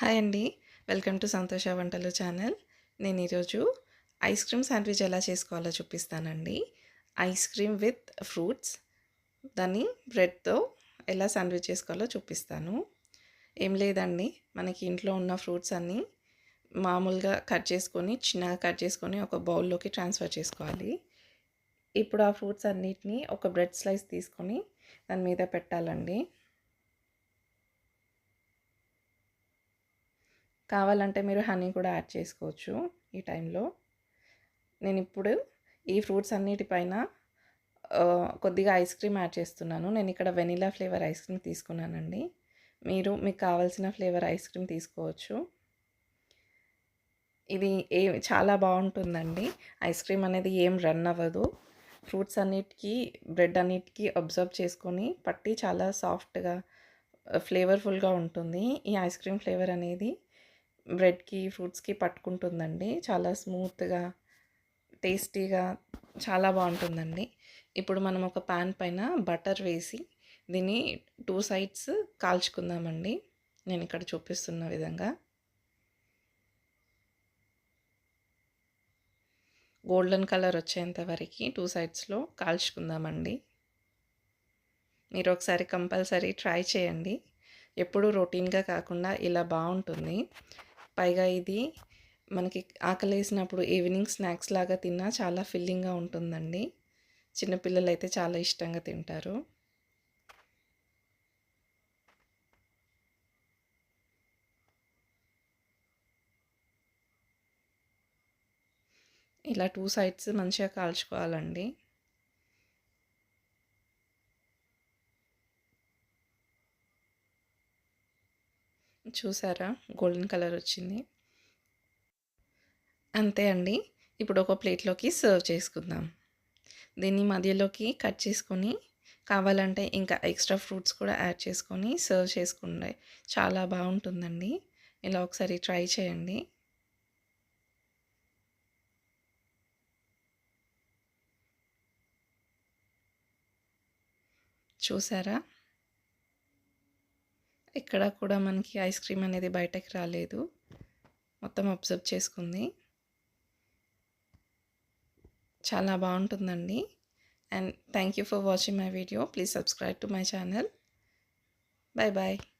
Hi అండి. Welcome to సంతోష వంటలు ఛానల్. నేను ఈరోజు ఐస్ క్రీమ్ శాండ్విచ్ ఎలా చేసుకోవాలో చూపిస్తానండి. ఐస్ క్రీమ్ విత్ ఫ్రూట్స్, దాన్ని బ్రెడ్‌తో ఎలా శాండ్విచ్ చేసుకోవాలో చూపిస్తాను. ఏం లేదండి, మనకి ఇంట్లో ఉన్న ఫ్రూట్స్ అన్నీ మామూలుగా కట్ చేసుకొని, చిన్నగా కట్ చేసుకొని ఒక బౌల్‌లోకి ట్రాన్స్‌ఫర్ చేసుకోవాలి. ఇప్పుడు ఆ ఫ్రూట్స్ అన్నిటిని ఒక బ్రెడ్ స్లైస్ తీసుకొని దాని మీద పెట్టాలండి. కావాలంటే మీరు హనీ కూడా యాడ్ చేసుకోవచ్చు ఈ టైంలో. నేనిప్పుడు ఈ ఫ్రూట్స్ అన్నిటిపైన కొద్దిగా ఐస్ క్రీమ్ యాడ్ చేస్తున్నాను. నేను ఇక్కడ వెనిలా ఫ్లేవర్ ఐస్ క్రీమ్ తీసుకున్నానండి. మీకు కావాల్సిన ఫ్లేవర్ ఐస్ క్రీమ్ తీసుకోవచ్చు. ఇది చాలా బాగుంటుందండి. ఐస్ క్రీమ్ అనేది ఏం రన్ అవ్వదు. ఫ్రూట్స్ అన్నిటికీ, బ్రెడ్ అన్నిటికీ అబ్జర్వ్ చేసుకొని పట్టి చాలా సాఫ్ట్గా, ఫ్లేవర్ఫుల్గా ఉంటుంది. ఈ ఐస్ క్రీమ్ ఫ్లేవర్ అనేది బ్రెడ్కి, ఫ్రూట్స్కి పట్టుకుంటుందండి. చాలా స్మూత్గా, టేస్టీగా చాలా బాగుంటుందండి. ఇప్పుడు మనం ఒక పాన్ పైన బటర్ వేసి దీన్ని 2 సైడ్స్ కాల్చుకుందామండి. నేను ఇక్కడ చూపిస్తున్న విధంగా గోల్డెన్ కలర్ వచ్చేంత వరకు 2 సైడ్స్లో కాల్చుకుందామండి. మీరు ఒకసారి కంపల్సరీ ట్రై చేయండి. ఎప్పుడు రొటీన్గా కాకుండా ఇలా బాగుంటుంది. పైగా ఇది మనకి ఆకలేసినప్పుడు ఈవినింగ్ స్నాక్స్ లాగా తిన్నా చాలా ఫిల్లింగ్గా ఉంటుందండి. చిన్నపిల్లలు అయితే చాలా ఇష్టంగా తింటారు. ఇలా 2 సైడ్స్ మంచిగా కాల్చుకోవాలండి. చూసారా, గోల్డెన్ కలర్ వచ్చింది. అంతే అండి. ఇప్పుడు ఒక ప్లేట్లోకి సర్వ్ చేసుకుందాం. దీన్ని మధ్యలోకి కట్ చేసుకొని, కావాలంటే ఇంకా ఎక్స్ట్రా ఫ్రూట్స్ కూడా యాడ్ చేసుకొని సర్వ్ చేసుకుంటే చాలా బాగుంటుందండి. ఇలా ఒకసారి ట్రై చేయండి. చూసారా, ఇక్కడ కూడా మనకి ఐస్ క్రీమ్ అనేది బయటకి రాలేదు, మొత్తం అబ్జర్వ్ చేసుకుంది. చాలా బాగుంటుందండి. And thank you for watching my video. Please subscribe to my channel. Bye bye.